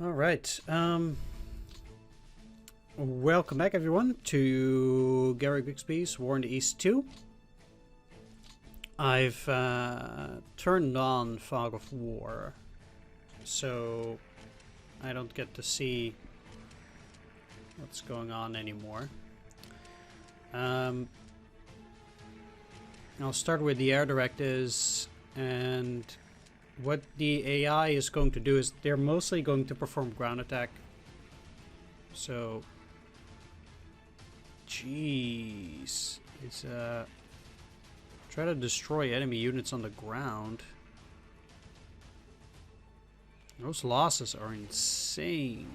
All right. Welcome back, everyone, to Gary Grigsby's War in the East 2. I've turned on Fog of War, so I don't get to see what's going on anymore. I'll start with the air directives, and what the AI is going to do is they're mostly going to perform ground attack. So, jeez, it's try to destroy enemy units on the ground. Those losses are insane.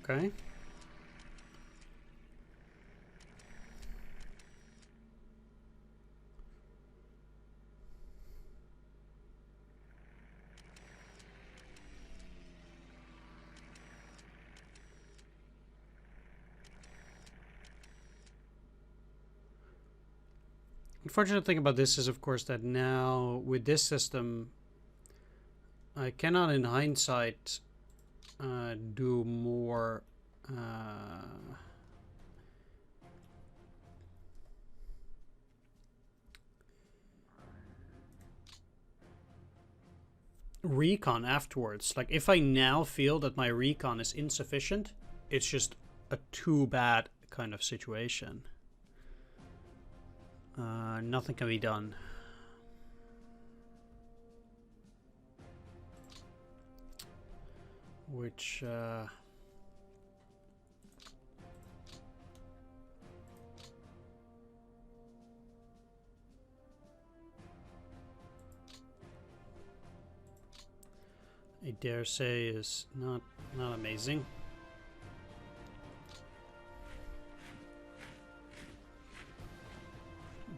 Okay. Unfortunate thing about this is, of course, that now with this system, I cannot, in hindsight, do more recon afterwards. Like, if I now feel that my recon is insufficient, it's just a too bad kind of situation. Nothing can be done. Which I dare say is not amazing.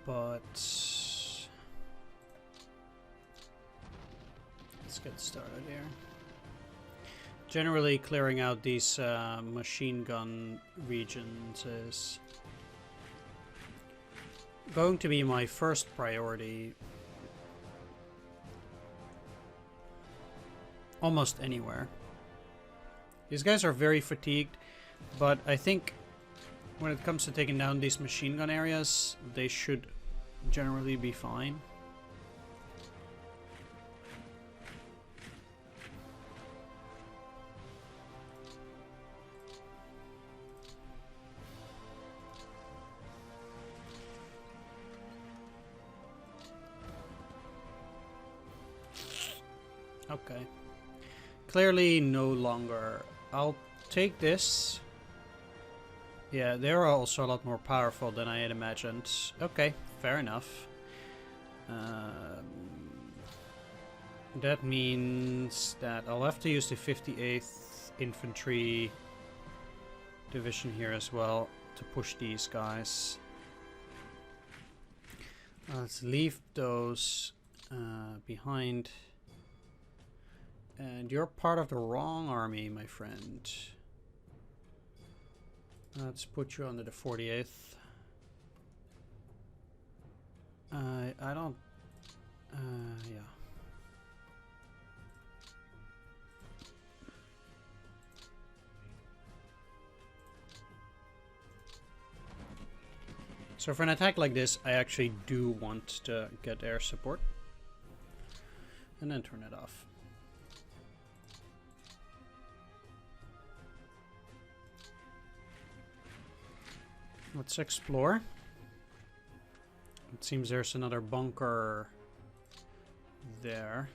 But let's get started here. Generally, clearing out these machine gun regions is going to be my first priority. Almost anywhere. These guys are very fatigued, but I think when it comes to taking down these machine gun areas, they should generally be fine. Okay. Clearly no longer. I'll take this. Yeah, they're also a lot more powerful than I had imagined. Okay, fair enough. That means that I'll have to use the 58th Infantry Division here as well to push these guys. Let's leave those behind. And you're part of the wrong army, my friend. Let's put you under the 48th. I don't... yeah. So for an attack like this, I actually do want to get air support. And then turn it off. Let's explore. It seems there's another bunker there.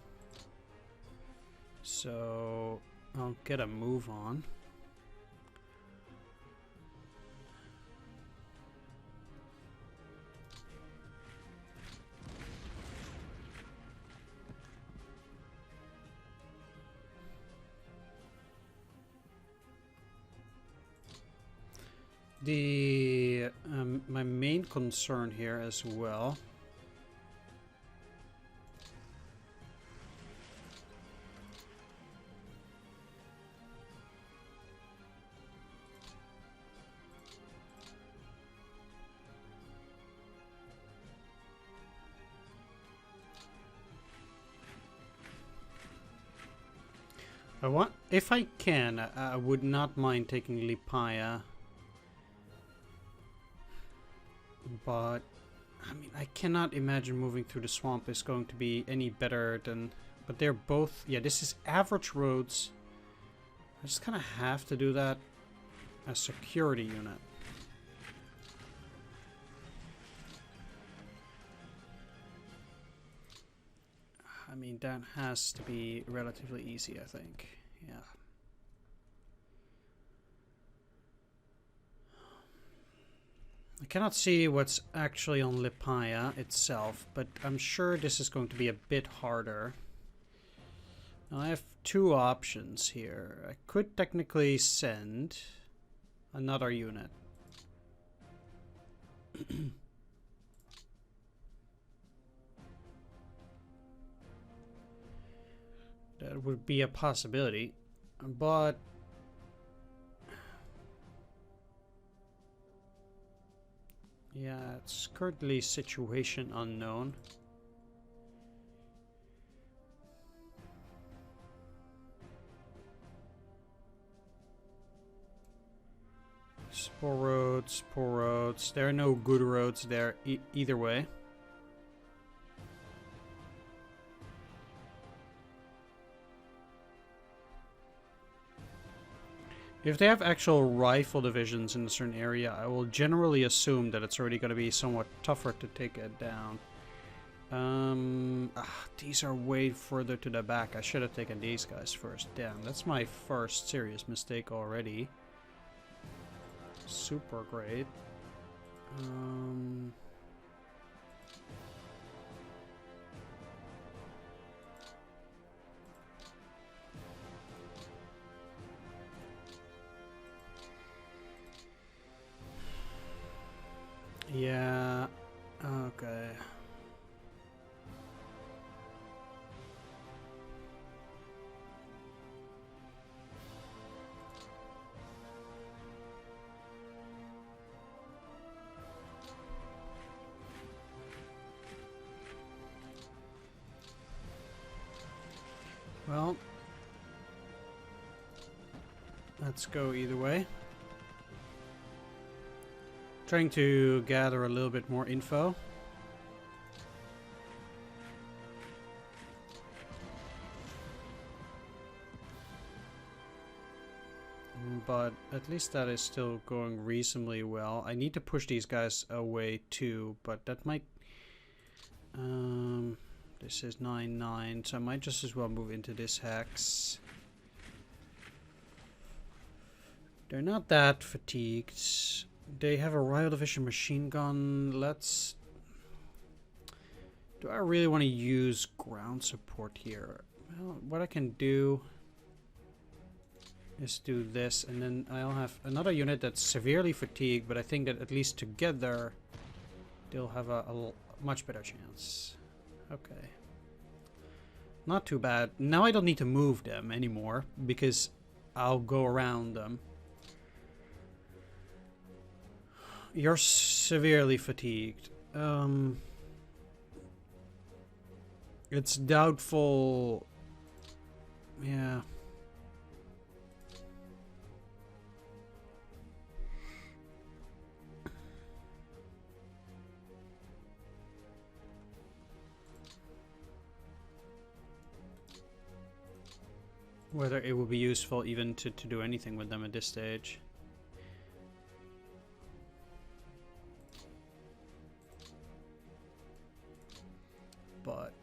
So I'll get a move on. the my main concern here as well. If I can, I would not mind taking Lipaya. But, I mean, I cannot imagine moving through the swamp is going to be any better than... But they're both... Yeah, this is average roads. I just kind of have to do that as security unit. I mean, that has to be relatively easy, I think. Yeah. I cannot see what's actually on Lipaya itself, but I'm sure this is going to be a bit harder. Now, I have two options here. I could technically send another unit. That would be a possibility, but yeah, it's currently situation unknown. Poor roads, poor roads. There are no good roads there either way. If they have actual rifle divisions in a certain area, I will generally assume that it's already going to be somewhat tougher to take it down. These are way further to the back. I should have taken these guys first. Damn, that's my first serious mistake already. Super great. Yeah, okay. Well, let's go either way. Trying to gather a little bit more info. But at least that is still going reasonably well. I need to push these guys away too, but that might... this is 9-9, so I might just as well move into this hex. They're not that fatigued. They have a Royal Division machine gun. Let's... Do I really want to use ground support here? Well, what I can do is do this, and then I'll have another unit that's severely fatigued, but I think that at least together they'll have a much better chance. Okay. Not too bad. Now I don't need to move them anymore, because I'll go around them. You're severely fatigued. It's doubtful. Yeah. Whether it will be useful even to do anything with them at this stage. But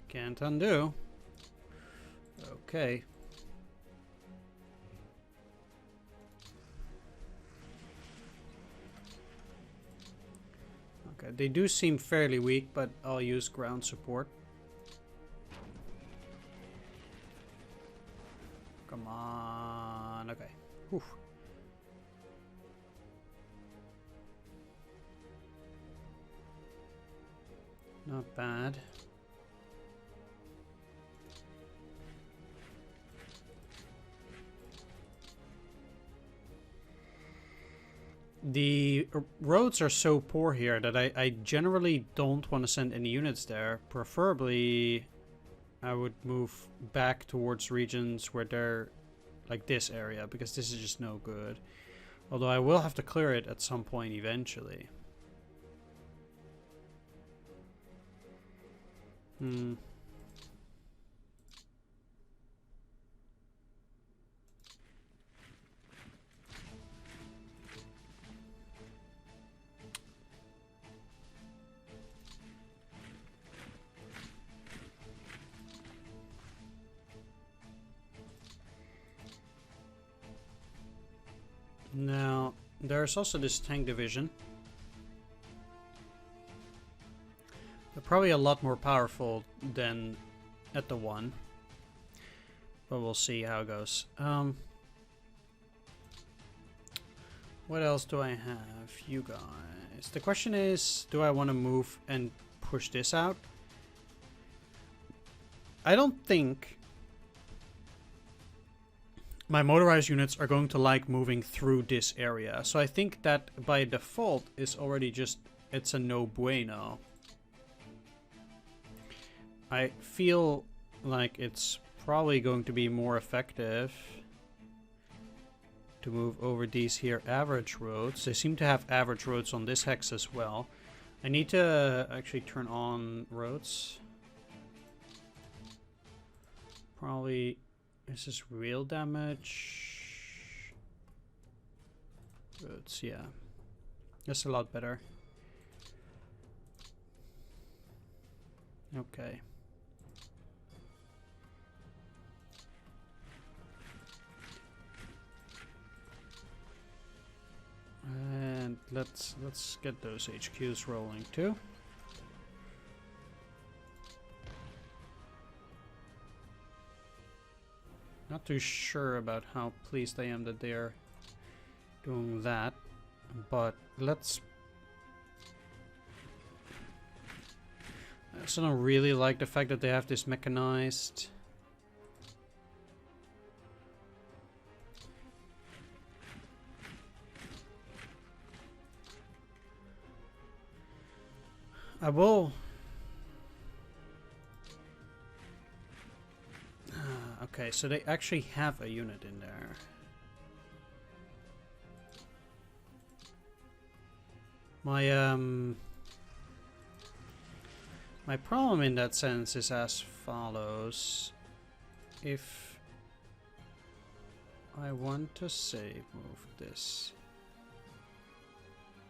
can't undo. Okay. Okay, they do seem fairly weak, but I'll use ground support. Come on. Okay. Whew. Not bad. The roads are so poor here that I generally don't want to send any units there. Preferably, I would move back towards regions where they're like this area, because this is just no good. Although I will have to clear it at some point eventually. Now, there's also this tank division. They're probably a lot more powerful than at the one. But we'll see how it goes. What else do I have? You guys. The question is, do I want to move and push this out? I don't think my motorized units are going to like moving through this area. So I think that by default is already just, it's a no bueno. I feel like it's probably going to be more effective to move over these here average roads. They seem to have average roads on this hex as well. I need to actually turn on roads. Probably, this is real damage. Roads, yeah. That's a lot better. Okay. And let's get those HQs rolling too. Not too sure about how pleased I am that they're doing that, but let's... I also don't really like the fact that they have this mechanized. I will... okay, so they actually have a unit in there. My problem in that sense is as follows. If I want to save move this,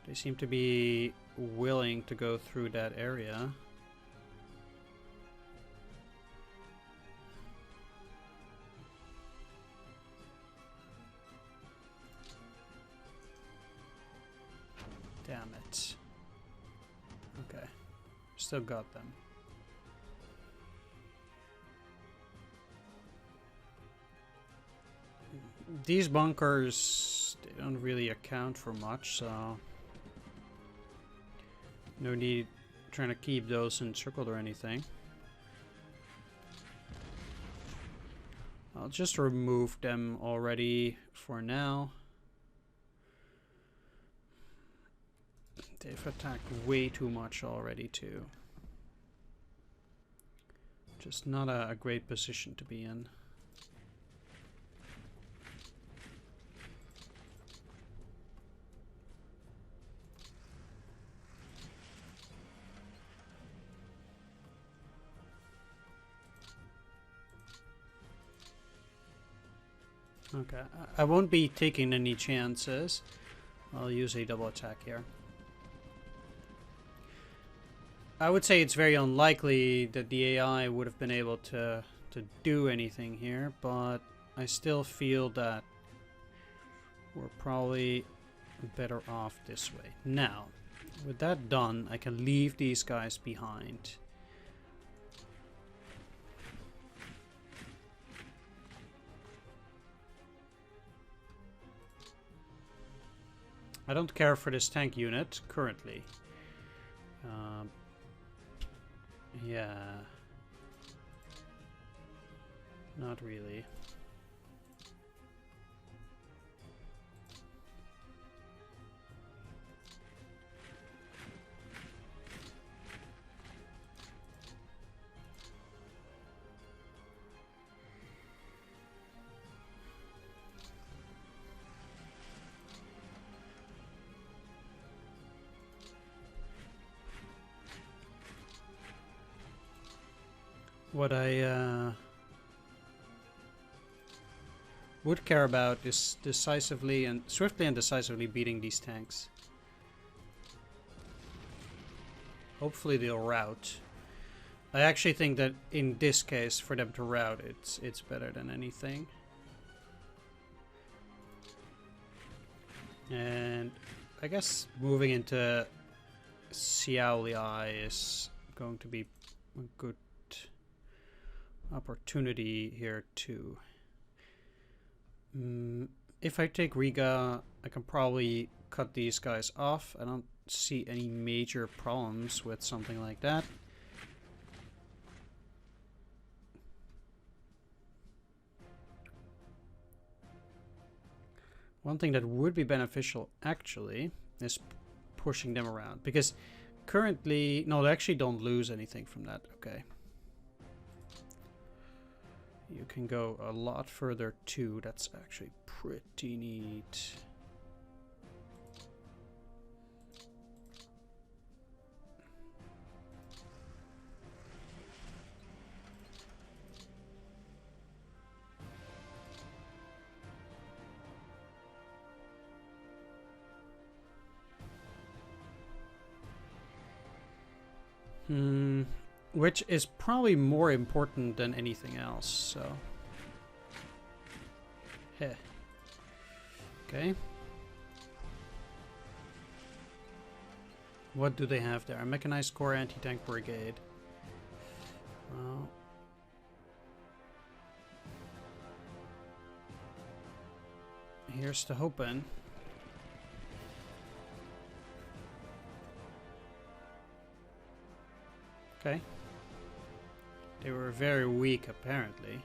they seem to be willing to go through that area. Damn it. Okay. Still got them. These bunkers, they don't really account for much, so no need trying to keep those encircled or anything. I'll just remove them already for now. They've attacked way too much already too. Just not a great position to be in. Okay, I won't be taking any chances. I'll use a double attack here. I would say it's very unlikely that the AI would have been able to do anything here, but I still feel that we're probably better off this way. Now, with that done, I can leave these guys behind. I don't care for this tank unit currently. Yeah. Not really. What I would care about is swiftly and decisively beating these tanks. Hopefully they'll rout. I actually think that in this case, for them to rout, it's better than anything. And I guess moving into Xiaoliai is going to be a good opportunity here too. If I take Riga, I can probably cut these guys off. I don't see any major problems with something like that. One thing that would be beneficial actually is pushing them around, because currently, no, they actually don't lose anything from that. Okay. You can go a lot further too. That's actually pretty neat. Which is probably more important than anything else, so. Heh. Okay. What do they have there? A mechanized corps anti-tank brigade. Well. Here's the hoping. Okay. They were very weak, apparently.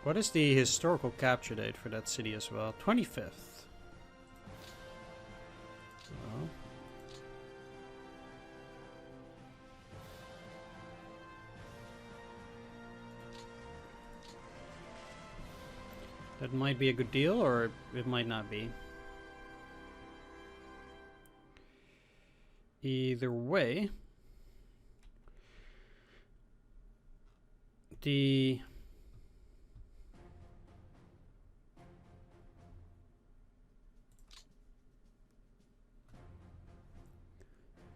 What is the historical capture date for that city as well? 25th. Well. That might be a good deal, or it might not be. Either way, the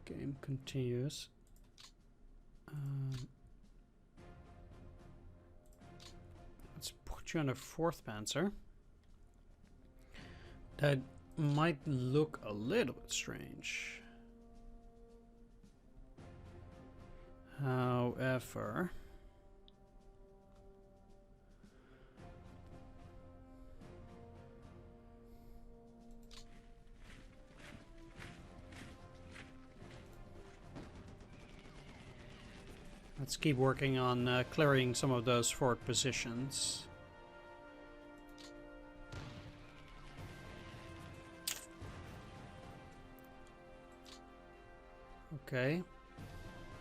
game continues. Let's put you on a 4th Panzer. That might look a little bit strange. However, let's keep working on clearing some of those forward positions. Okay.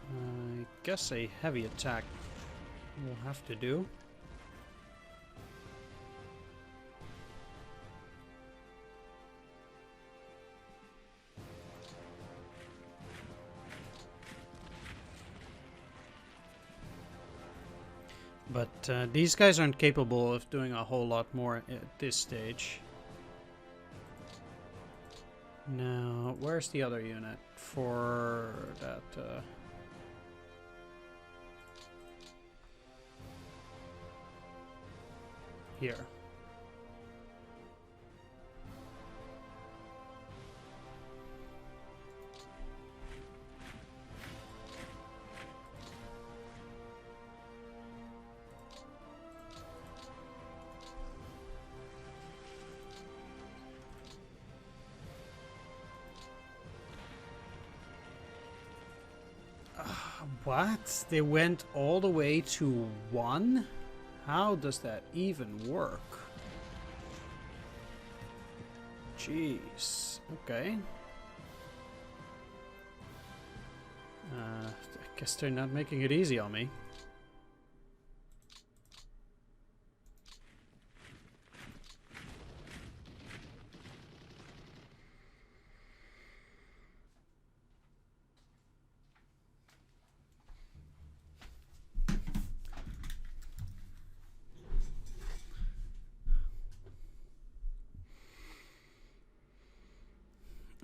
I guess a heavy attack will have to do. But these guys aren't capable of doing a whole lot more at this stage. Now, where's the other unit for that? here. What? They went all the way to 1? How does that even work? Jeez. Okay. I guess they're not making it easy on me.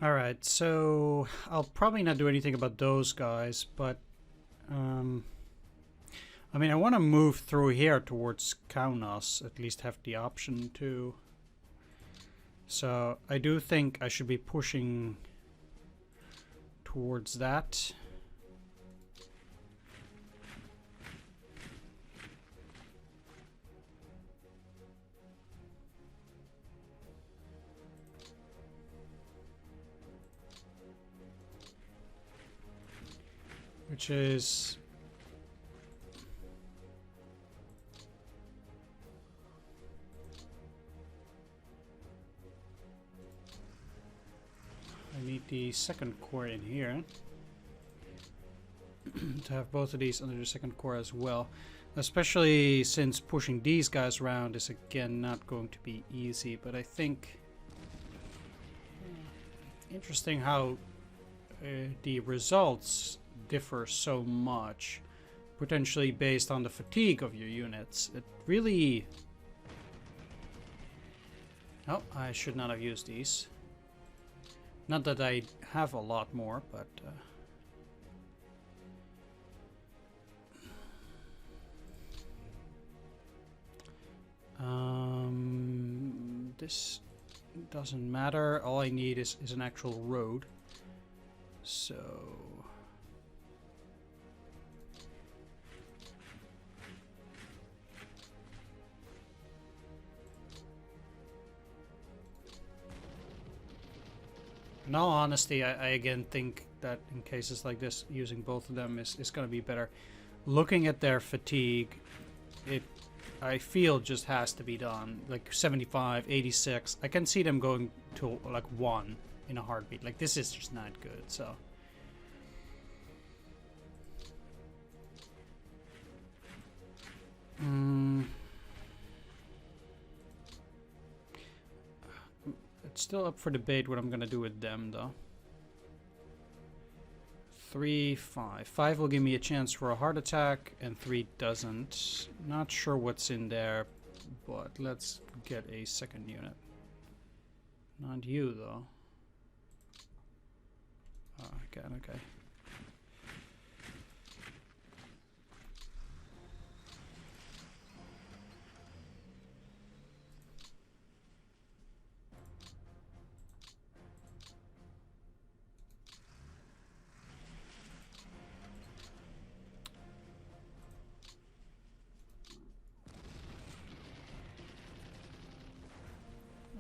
Alright, so I'll probably not do anything about those guys, but I mean, I want to move through here towards Kaunas, at least have the option to. So I do think I should be pushing towards that. Which is I need the second core in here to have both of these under the second core as well, especially since pushing these guys around is again not going to be easy. But I think interesting how the results differ so much, potentially based on the fatigue of your units. It really... Oh, I should not have used these. Not that I have a lot more, but... this doesn't matter. All I need is an actual road. So... In all honesty, I again think that in cases like this, using both of them is going to be better. Looking at their fatigue, I feel just has to be done. Like 75, 86. I can see them going to like 1 in a heartbeat. Like this is just not good, so... It's still up for debate what I'm gonna do with them, though. 3, 5. 5 will give me a chance for a heart attack, and 3 doesn't. Not sure what's in there, but let's get a second unit. Not you, though. Oh, again, okay.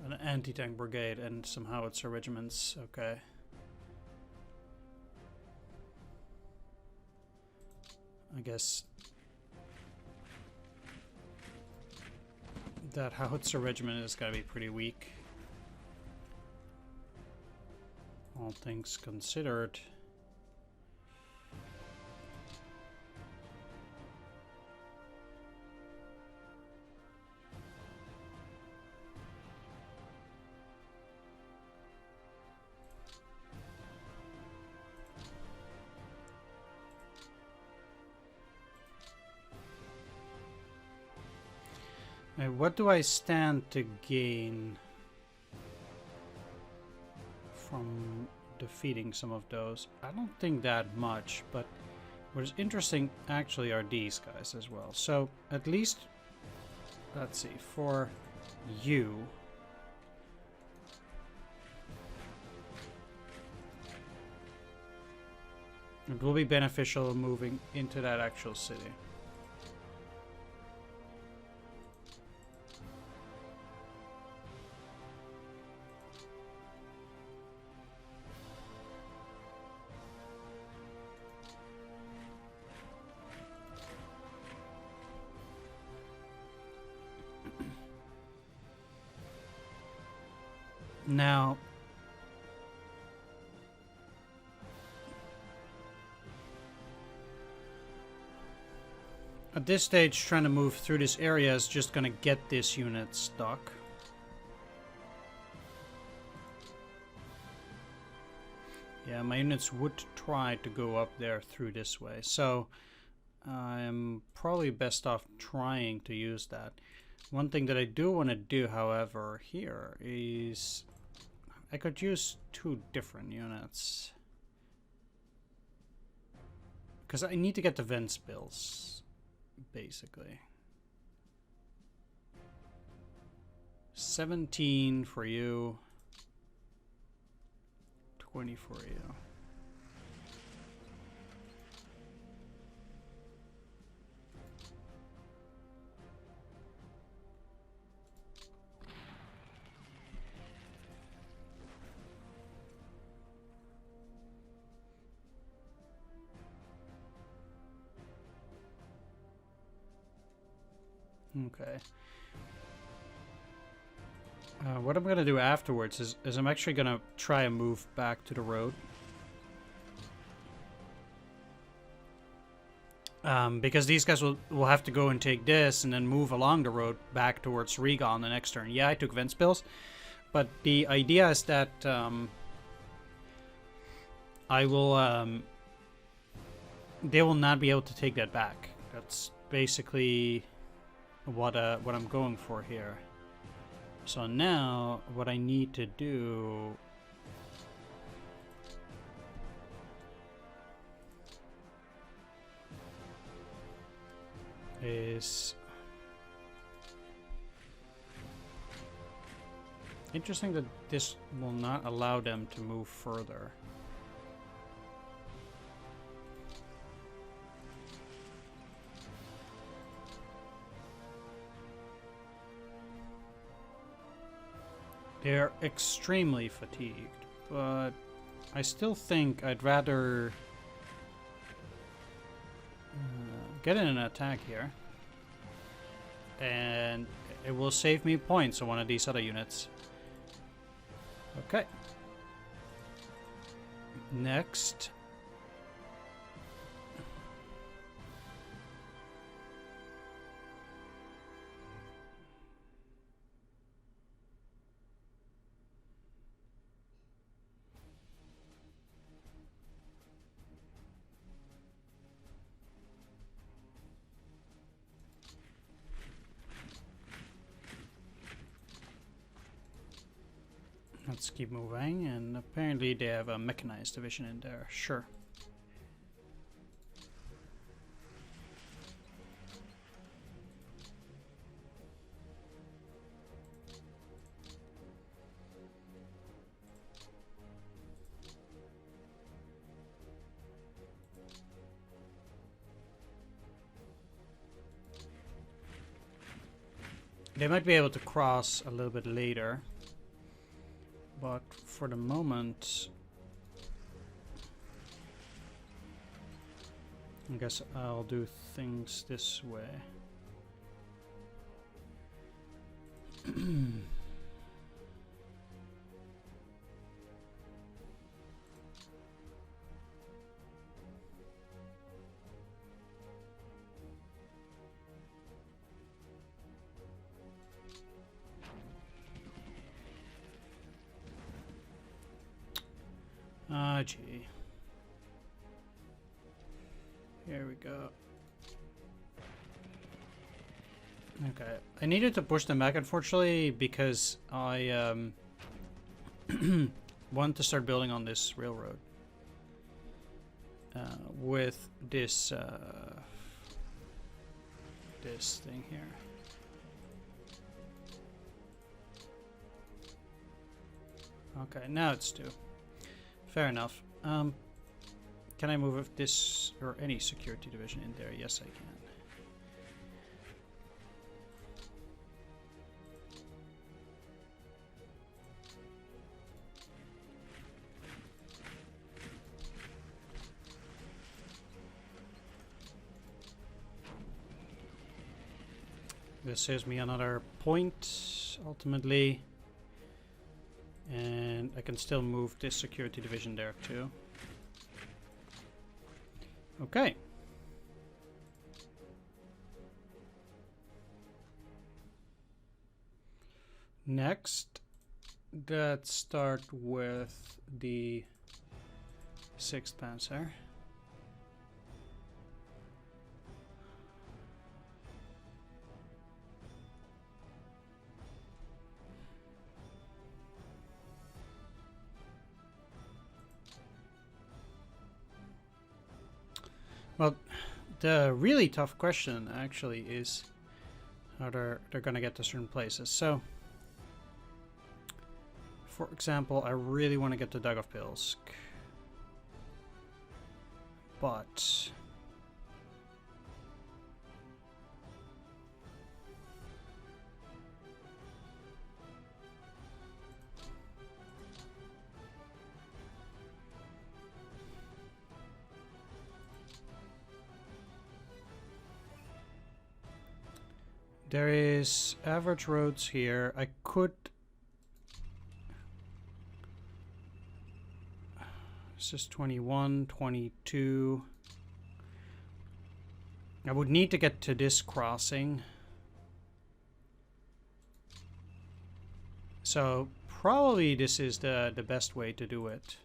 An anti-tank brigade and some howitzer regiments, okay. I guess that howitzer regiment is gonna be pretty weak, all things considered. What do I stand to gain from defeating some of those? I don't think that much, but what is interesting actually are these guys as well. So at least let's see, for you. It will be beneficial moving into that actual city. Now, at this stage, trying to move through this area is just going to get this unit stuck. Yeah, my units would try to go up there through this way, so I'm probably best off trying to use that. One thing that I do want to do, however, here is I could use 2 different units. Because I need to get the vents bills, basically. 17 for you. 20 for you. Okay. What I'm gonna do afterwards is I'm actually gonna try and move back to the road. Because these guys will have to go and take this and then move along the road back towards Riga on the next turn. Yeah, I took Vents Bills, but the idea is that I will they will not be able to take that back. That's basically what I'm going for here. So now what I need to do is interesting that this will not allow them to move further. They're extremely fatigued, but I still think I'd rather get in an attack here, and it will save me points on one of these other units. Okay. Next. Let's keep moving, and apparently they have a mechanized division in there. Sure. They might be able to cross a little bit later. But for the moment, I guess I'll do things this way. Ah, gee. Here we go. Okay, I needed to push them back, unfortunately, because I want to start building on this railroad with this this thing here. Okay, now it's 2. Fair enough. Can I move this or any security division in there? Yes, I can. This saves me another point, ultimately. And I can still move this security division there too. Okay. Next, let's start with the 6th Panzer. Well, the really tough question actually is how they're gonna get to certain places. So, for example, I really want to get to Dagovpilsk, but there is average roads here. I could... This is 21, 22. I would need to get to this crossing. So probably this is the best way to do it.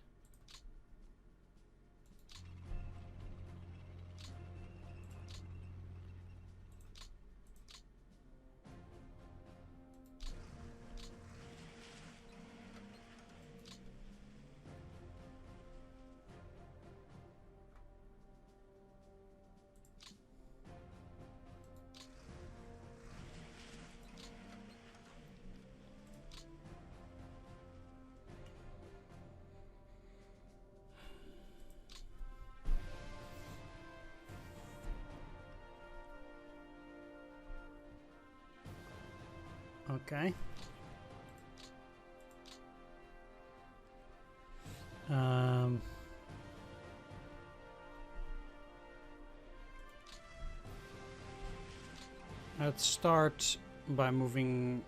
Okay. Let's start by moving.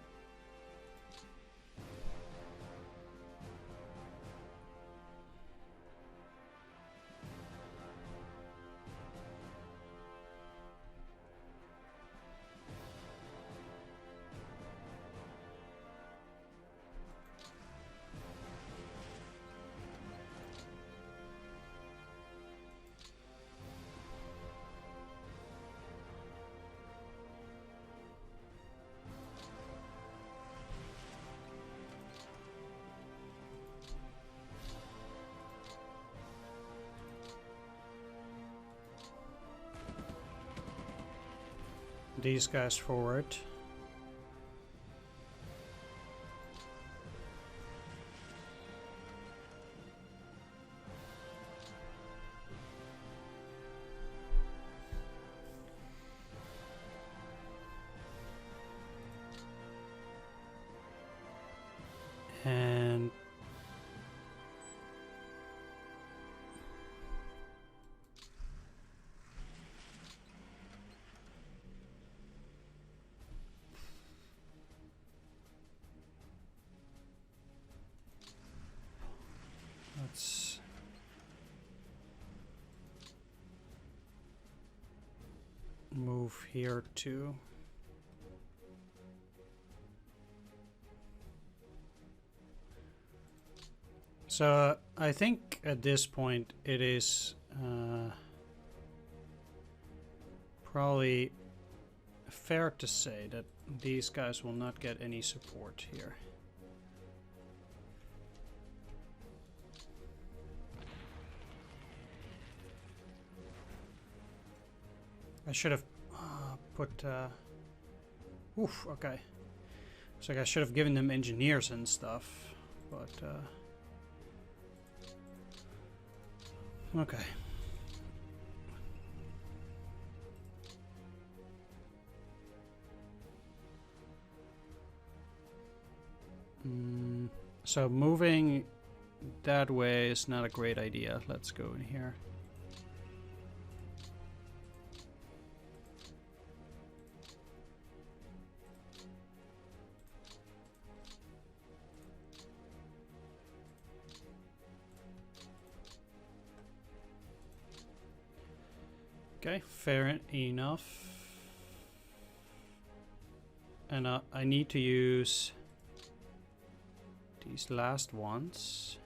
These guys forward. And let's move here too. So I think at this point it is probably fair to say that these guys will not get any support here. I should have put... oof, okay. So I should have given them engineers and stuff. but okay. So moving that way is not a great idea. Let's go in here. Okay, fair enough. And I need to use these last ones.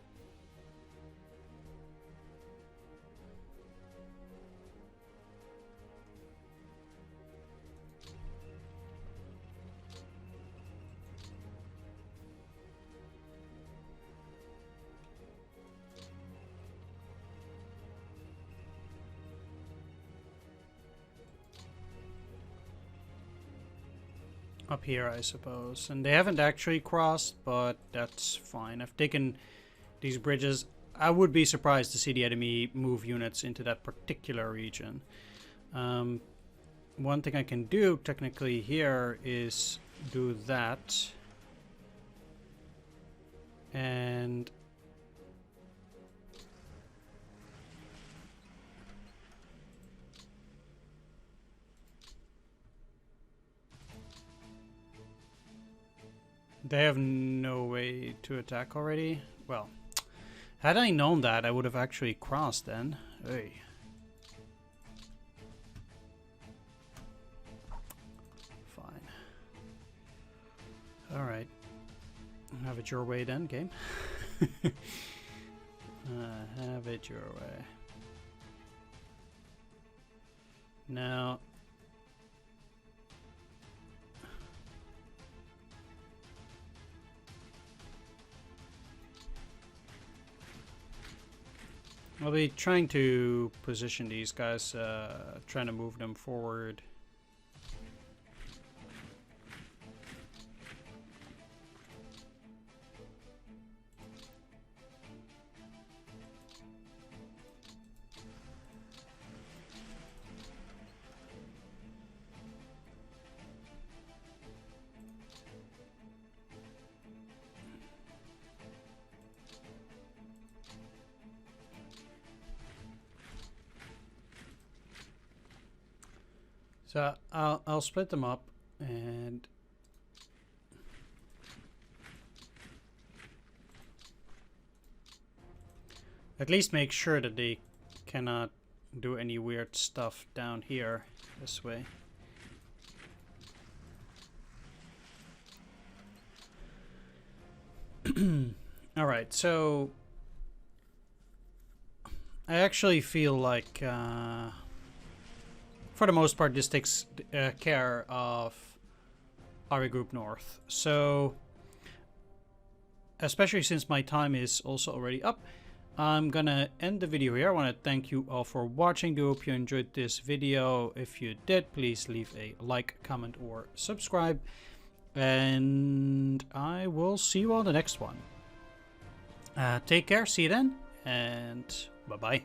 Up here, I suppose. And they haven't actually crossed, but that's fine. I've taken these bridges. I would be surprised to see the enemy move units into that particular region. One thing I can do technically here is do that. And they have no way to attack already. Well, had I known that, I would have actually crossed then. Hey. Fine. Alright. Have it your way then, game. Have it your way. Now... I'll be trying to position these guys, trying to move them forward. So I'll split them up and at least make sure that they cannot do any weird stuff down here this way. All right, so I actually feel like for the most part, this takes care of RE Group North. So, especially since my time is also already up, I'm gonna end the video here. I want to thank you all for watching. Do hope you enjoyed this video. If you did, please leave a like, comment, or subscribe. And I will see you on the next one. Take care, see you then, and bye-bye.